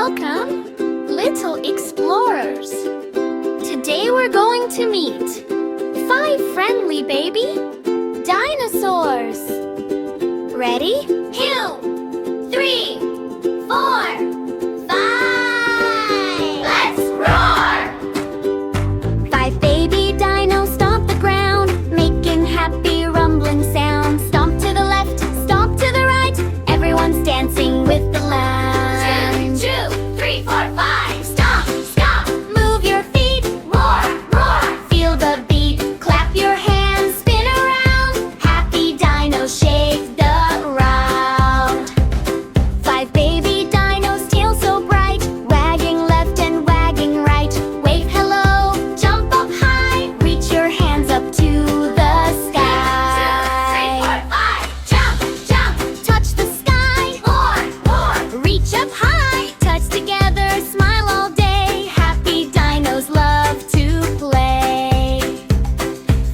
Welcome, little explorers. Today we're going to meet 5 friendly baby dinosaurs. Ready? 2, 3, 4, 5. Let's roar! 5 baby dinos stomp the ground, making happy rumbling sounds. Stomp to the left, stomp to the right, everyone's dancing with the lounge. 1, 2, 3, 4, 5. Stomp, stomp, move your feet. Roar, roar, feel the beat. Clap your hands, spin around. Happy dinos shake the ground. 5 baby dinos, tails so bright, wagging left and wagging right. Wave hello, jump up high, reach your hands up to the sky. 1, 2, 3, 4, 5. Jump, jump, touch the sky. Roar, roar, reach up high. Touch together, smile all day. Happy dinos love to play.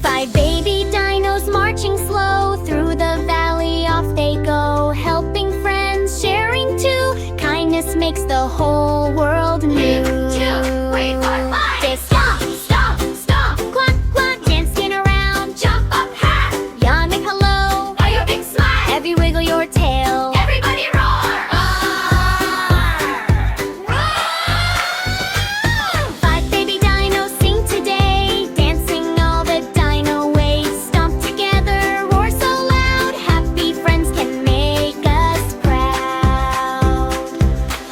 5 baby dinos marching slow through the valley, off they go. Helping friends, sharing too. Kindness makes the whole world new. 1, 2, 3, 4, 5. They stomp, stomp, stomp. Quack, quack, dancing around. Jump up high. Yawn, make hello. Are your big smile. Every wiggle your tail. Everybody roar. 5 baby dinos sing today, dancing all the dino ways. Stomp together, roar so loud. Happy friends can make us proud.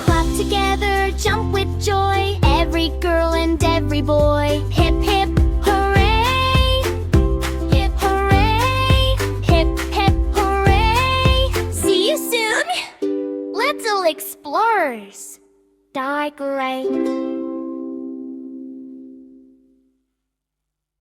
Clap together, jump with joy. Every girl and every boy. Hip hip hooray. Hip hooray. Hip hip hooray. See you soon, little explorers. Digrade.